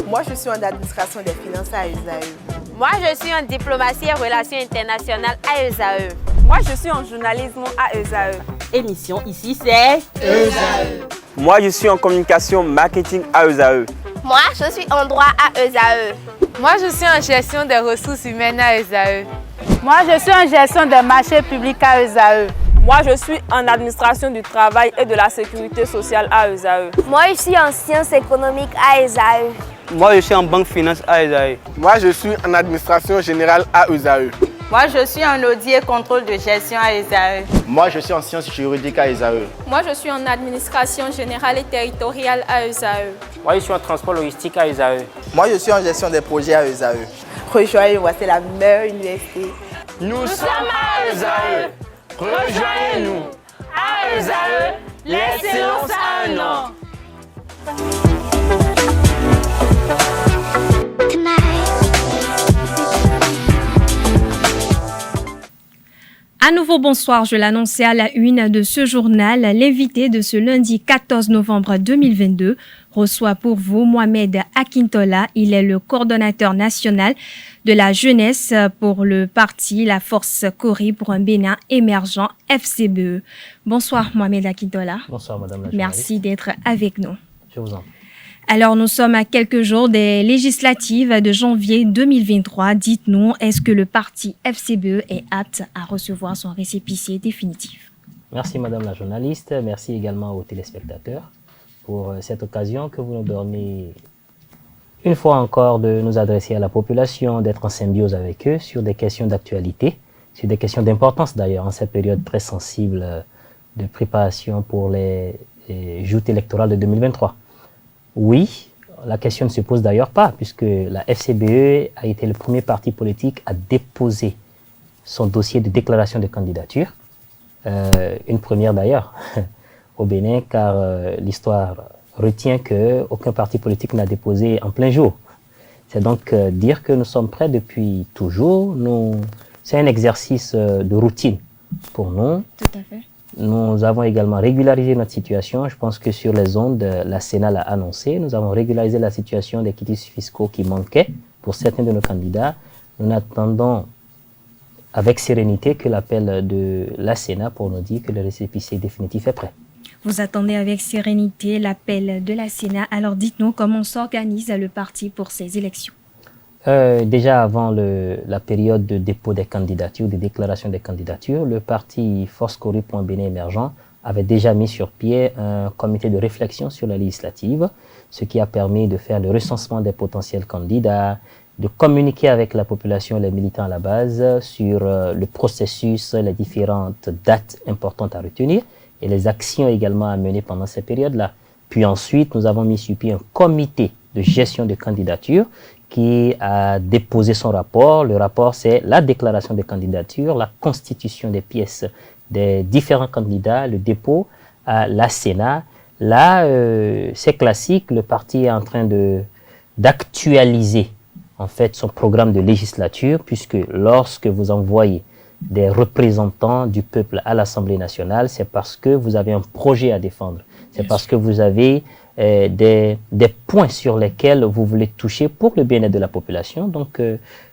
Moi, je suis en administration des finances à ESAE. Moi, je suis en diplomatie et relations internationales à ESAE. Moi, je suis en journalisme à ESAE. Émission ici, c'est ESAE. Moi, je suis en communication marketing à ESAE. Moi, je suis en droit à ESAE. Moi, je suis en gestion des ressources humaines à ESAE. Moi, je suis en gestion des marchés publics à ESAE. Moi, je suis en administration du travail et de la sécurité sociale à ESAE. Moi, je suis en sciences économiques à ESAE. Moi, je suis en banque finance à ESAE. Moi, je suis en administration générale à ESAE. Moi, je suis en audit et contrôle de gestion à ESAE. Moi, je suis en sciences juridiques à ESAE. Moi, je suis en administration générale et territoriale à ESAE. Moi, je suis en transport logistique à ESAE. Moi, je suis en gestion des projets à ESAE. Rejoignez-moi, c'est la meilleure université. Nous sommes à ESAE. Rejoignez-nous. À ESAE, l'excellence a un nom. À nouveau, bonsoir. Je l'annonçais à la une de ce journal. L'invité de ce lundi 14 novembre 2022 reçoit pour vous Mohamed Akintola. Il est le coordonnateur national de la jeunesse pour le parti La Force Cori pour un Bénin émergent FCBE. Bonsoir Mohamed Akintola. Bonsoir Madame la journaliste. Merci d'être avec nous. Je vous en prie. Alors, nous sommes à quelques jours des législatives de janvier 2023. Dites-nous, est-ce que le parti FCBE est apte à recevoir son récépissé définitif? Merci Madame la journaliste. Merci également aux téléspectateurs pour cette occasion que vous nous donnez une fois encore de nous adresser à la population, d'être en symbiose avec eux sur des questions d'actualité, sur des questions d'importance d'ailleurs en cette période très sensible de préparation pour les joutes électorales de 2023. Oui, la question ne se pose d'ailleurs pas, puisque la FCBE a été le premier parti politique à déposer son dossier de déclaration de candidature, une première d'ailleurs au Bénin, car l'histoire retient qu'aucun parti politique n'a déposé en plein jour. C'est donc dire que nous sommes prêts depuis toujours. C'est un exercice de routine pour nous. Tout à fait. Nous avons également régularisé notre situation. Je pense que sur les ondes, la Sénat l'a annoncé. Nous avons régularisé la situation des quitus fiscaux qui manquaient pour certains de nos candidats. Nous attendons avec sérénité que l'appel de la Sénat pour nous dire que le récépissé définitif est prêt. Vous attendez avec sérénité l'appel de la Sénat. Alors dites-nous comment s'organise le parti pour ces élections. Déjà avant la période de dépôt des candidatures, de déclaration des candidatures, le parti Force Cori pour un Bénin émergent avait déjà mis sur pied un comité de réflexion sur la législative, ce qui a permis de faire le recensement des potentiels candidats, de communiquer avec la population, les militants à la base sur le processus, les différentes dates importantes à retenir et les actions également à mener pendant ces périodes-là. Puis ensuite, nous avons mis sur pied un comité de gestion de candidature qui a déposé son rapport. Le rapport, c'est la déclaration de candidature, la constitution des pièces des différents candidats, le dépôt à la Sénat. Là, c'est classique, le parti est en train d'actualiser en fait son programme de législature, puisque lorsque vous envoyez des représentants du peuple à l'Assemblée nationale, c'est parce que vous avez un projet à défendre. C'est parce que vous avez des points sur lesquels vous voulez toucher pour le bien-être de la population. Donc,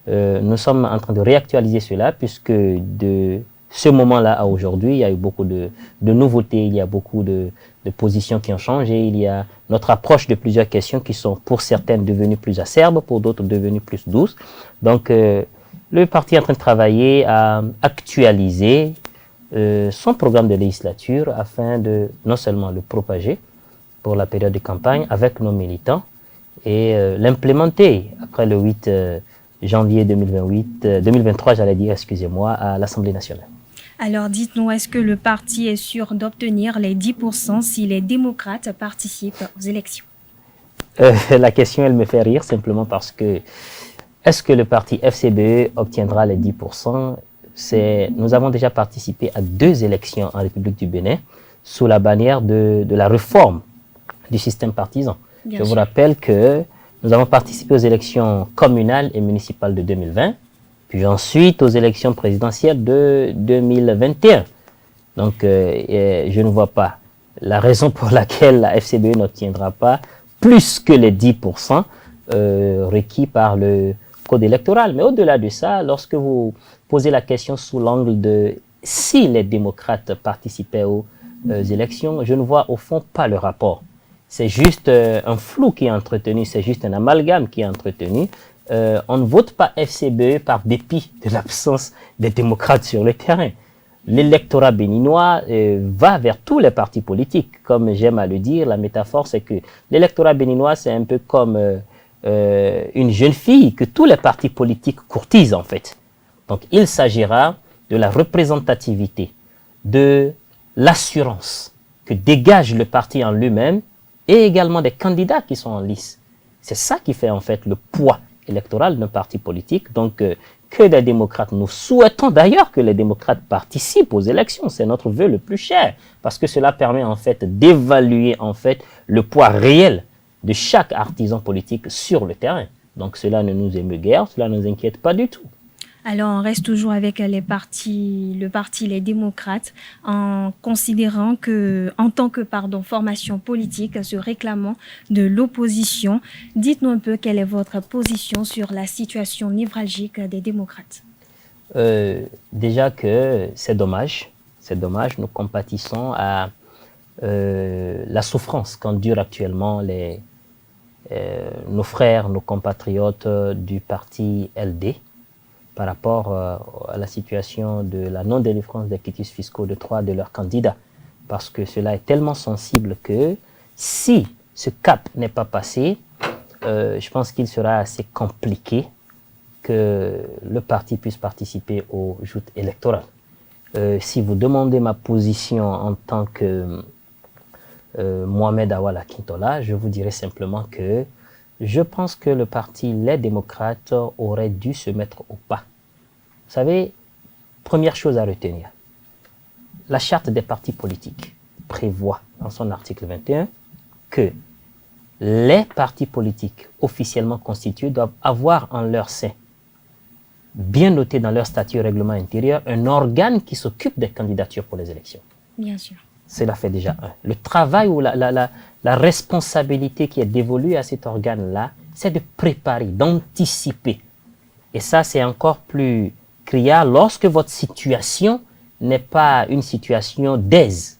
nous sommes en train de réactualiser cela, puisque de ce moment-là à aujourd'hui, il y a eu beaucoup de nouveautés, il y a beaucoup de positions qui ont changé, il y a notre approche de plusieurs questions qui sont pour certaines devenues plus acerbes, pour d'autres devenues plus douces. Donc, le parti est en train de travailler à actualiser son programme de législature afin de non seulement le propager pour la période de campagne avec nos militants et l'implémenter après le 8 janvier 2023, j'allais dire, excusez-moi, à l'Assemblée nationale. Alors dites-nous, est-ce que le parti est sûr d'obtenir les 10% si les démocrates participent aux élections? La question, elle me fait rire simplement parce que est-ce que le parti FCBE obtiendra les 10%? Nous avons déjà participé à 2 élections en République du Bénin sous la bannière de la réforme du système partisan. Je vous rappelle que nous avons participé aux élections communales et municipales de 2020, puis ensuite aux élections présidentielles de 2021. Donc, je ne vois pas la raison pour laquelle la FCBE n'obtiendra pas plus que les 10%. requis par le code électoral. Mais au-delà de ça, lorsque vous posez la question sous l'angle de si les démocrates participaient aux élections, je ne vois au fond pas le rapport. C'est juste un flou qui est entretenu, c'est juste un amalgame qui est entretenu. On ne vote pas FCBE par dépit de l'absence des démocrates sur le terrain. L'électorat béninois va vers tous les partis politiques. Comme j'aime à le dire, la métaphore, c'est que l'électorat béninois, c'est un peu comme une jeune fille que tous les partis politiques courtisent, en fait. Donc, il s'agira de la représentativité, de l'assurance que dégage le parti en lui-même et également des candidats qui sont en lice. C'est ça qui fait, en fait, le poids électoral d'un parti politique. Donc, que les démocrates, nous souhaitons d'ailleurs que les démocrates participent aux élections. C'est notre vœu le plus cher parce que cela permet en fait d'évaluer en fait le poids réel de chaque artisan politique sur le terrain. Donc cela ne nous émeut guère, cela ne nous inquiète pas du tout. Alors, on reste toujours avec le parti Les Démocrates, en considérant que, en tant que, formation politique se réclamant de l'opposition, dites-nous un peu quelle est votre position sur la situation névralgique des démocrates. Déjà que c'est dommage, nous compatissons à la souffrance qu'endurent actuellement nos frères, nos compatriotes du parti LD, par rapport à la situation de la non-délivrance des quitus fiscaux de 3 de leurs candidats. Parce que cela est tellement sensible que si ce cap n'est pas passé, je pense qu'il sera assez compliqué que le parti puisse participer aux joutes électorales. Si vous demandez ma position en tant que Mohamed Awal Akintola, je vous dirais simplement que je pense que le parti Les Démocrates aurait dû se mettre au pas. Vous savez, première chose à retenir, la charte des partis politiques prévoit dans son article 21 que les partis politiques officiellement constitués doivent avoir en leur sein, bien noté dans leur statut et règlement intérieur, un organe qui s'occupe des candidatures pour les élections. Bien sûr. Cela fait déjà un. Le travail ou la responsabilité qui est dévolue à cet organe-là, c'est de préparer, d'anticiper. Et ça, c'est encore plus criard lorsque votre situation n'est pas une situation d'aise.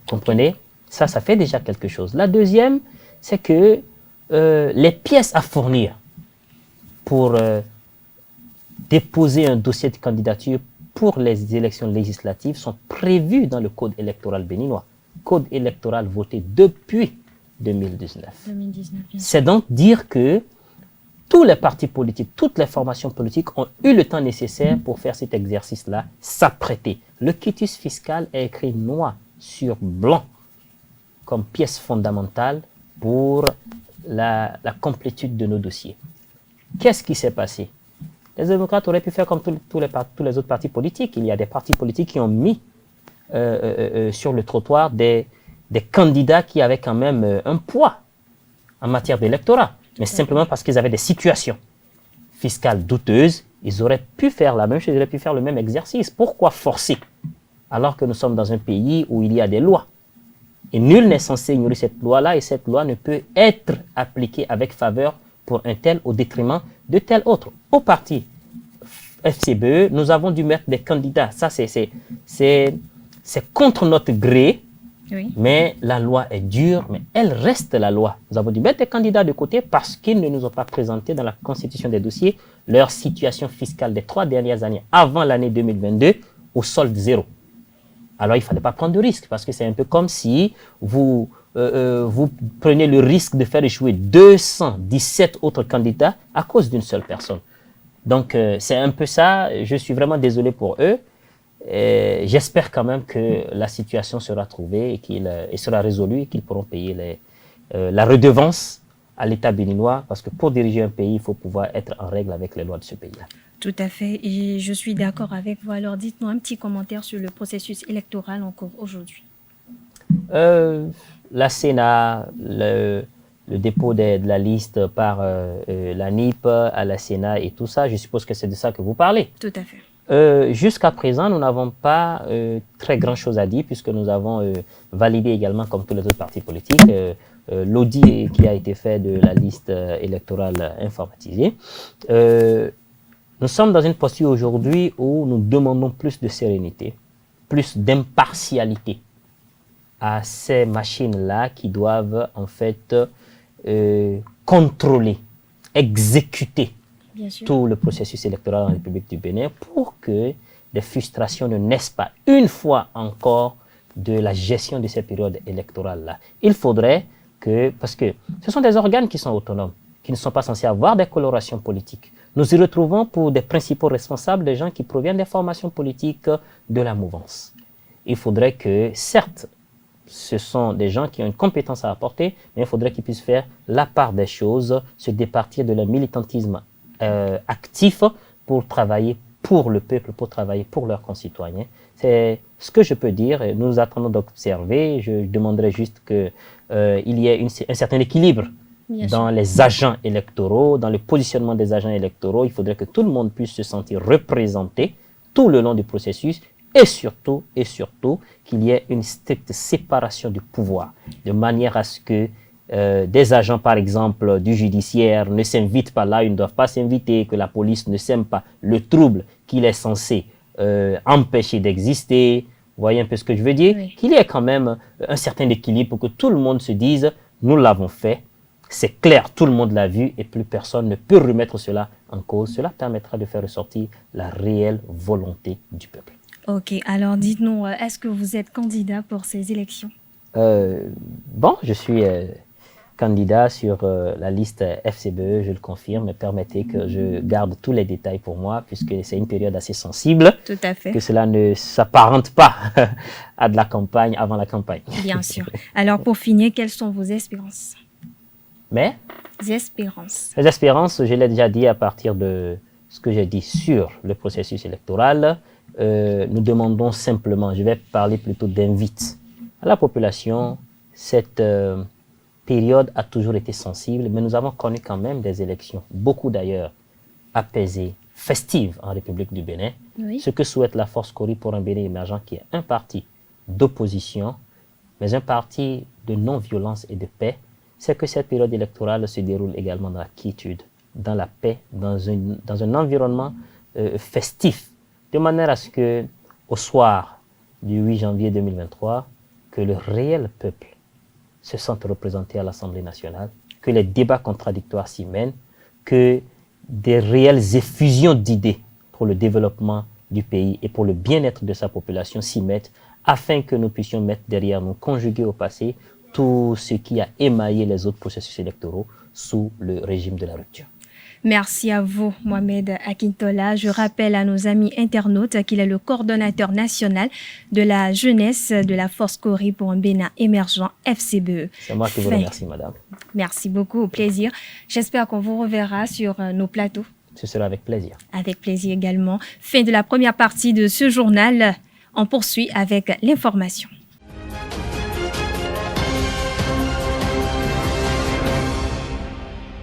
Comprenez? Ça fait déjà quelque chose. La deuxième, c'est que les pièces à fournir pour déposer un dossier de candidature pour les élections législatives sont prévues dans le code électoral béninois. Code électoral voté depuis 2019. C'est donc dire que tous les partis politiques, toutes les formations politiques ont eu le temps nécessaire pour faire cet exercice-là, s'apprêter. Le quitus fiscal est écrit noir sur blanc comme pièce fondamentale pour la complétude de nos dossiers. Qu'est-ce qui s'est passé? Les démocrates auraient pu faire comme tous les autres partis politiques. Il y a des partis politiques qui ont mis sur le trottoir des candidats qui avaient quand même un poids en matière d'électorat. Mais simplement parce qu'ils avaient des situations fiscales douteuses, ils auraient pu faire la même chose, ils auraient pu faire le même exercice. Pourquoi forcer? Alors que nous sommes dans un pays où il y a des lois. Et nul n'est censé ignorer cette loi-là, et cette loi ne peut être appliquée avec faveur pour un tel au détriment de tel autre. Au parti FCBE, nous avons dû mettre des candidats. Ça, c'est contre notre gré, oui. Mais la loi est dure, mais elle reste la loi. Nous avons dû mettre des candidats de côté parce qu'ils ne nous ont pas présenté dans la constitution des dossiers leur situation fiscale des 3 dernières années avant l'année 2022 au solde zéro. Alors, il ne fallait pas prendre de risque parce que c'est un peu comme si vous prenez le risque de faire échouer 217 autres candidats à cause d'une seule personne. Donc, c'est un peu ça. Je suis vraiment désolé pour eux. J'espère quand même que la situation sera trouvée et sera résolue et qu'ils pourront payer la redevance à l'État béninois parce que pour diriger un pays, il faut pouvoir être en règle avec les lois de ce pays-là. Tout à fait, et je suis d'accord avec vous. Alors, dites-nous un petit commentaire sur le processus électoral en cours aujourd'hui. La Sénat, le dépôt de la liste par la NIP à la Sénat et tout ça, je suppose que c'est de ça que vous parlez. Tout à fait. Jusqu'à présent, nous n'avons pas très grand-chose à dire puisque nous avons validé également, comme tous les autres partis politiques, l'audit qui a été fait de la liste électorale informatisée. Nous sommes dans une posture aujourd'hui où nous demandons plus de sérénité, plus d'impartialité à ces machines-là qui doivent en fait contrôler, exécuter tout le processus électoral en République du Bénin pour que des frustrations ne naissent pas une fois encore de la gestion de ces périodes électorales-là. Il faudrait que, parce que ce sont des organes qui sont autonomes, qui ne sont pas censés avoir des colorations politiques. Nous y retrouvons pour des principaux responsables des gens qui proviennent des formations politiques de la mouvance. Il faudrait que, certes, ce sont des gens qui ont une compétence à apporter, mais il faudrait qu'ils puissent faire la part des choses, se départir de leur militantisme actif pour travailler pour le peuple, pour travailler pour leurs concitoyens. C'est ce que je peux dire. Nous attendons d'observer. Je demanderais juste qu'il y ait un certain équilibre dans les agents électoraux, dans le positionnement des agents électoraux. Il faudrait que tout le monde puisse se sentir représenté tout le long du processus et surtout qu'il y ait une stricte séparation du pouvoir, de manière à ce que des agents, par exemple, du judiciaire ne s'invitent pas là, ils ne doivent pas s'inviter, que la police ne sème pas le trouble qu'il est censé empêcher d'exister. Vous voyez un peu ce que je veux dire? Qu'il y ait quand même un certain équilibre pour que tout le monde se dise « nous l'avons fait ». C'est clair, tout le monde l'a vu et plus personne ne peut remettre cela en cause. Cela permettra de faire ressortir la réelle volonté du peuple. Ok, alors dites-nous, est-ce que vous êtes candidat pour ces élections? Bon, je suis candidat sur la liste FCBE, je le confirme, mais permettez que je garde tous les détails pour moi puisque c'est une période assez sensible. Tout à fait. Que cela ne s'apparente pas à de la campagne, avant la campagne. Bien sûr. Alors pour finir, quelles sont vos espérances? Mais les espérances. Les espérances, je l'ai déjà dit à partir de ce que j'ai dit sur le processus électoral. Nous demandons simplement, je vais parler plutôt d'invite à la population. Cette période a toujours été sensible, mais nous avons connu quand même des élections, beaucoup d'ailleurs apaisées, festives en République du Bénin. Oui. Ce que souhaite la Force Cori pour un Bénin émergent, qui est un parti d'opposition, mais un parti de non-violence et de paix, c'est que cette période électorale se déroule également dans la quiétude, dans la paix, dans un environnement festif, de manière à ce que, au soir du 8 janvier 2023, que le réel peuple se sente représenté à l'Assemblée nationale, que les débats contradictoires s'y mènent, que des réelles effusions d'idées pour le développement du pays et pour le bien-être de sa population s'y mettent, afin que nous puissions mettre derrière nous, conjuguer au passé, tout ce qui a émaillé les autres processus électoraux sous le régime de la rupture. Merci à vous, Mohamed Akintola. Je rappelle à nos amis internautes qu'il est le coordonnateur national de la jeunesse de la Force Cori pour un Bénin émergent FCBE. C'est moi qui vous remercie, madame. Merci beaucoup, au plaisir. J'espère qu'on vous reverra sur nos plateaux. Ce sera avec plaisir. Avec plaisir également. Fin de la première partie de ce journal. On poursuit avec l'information.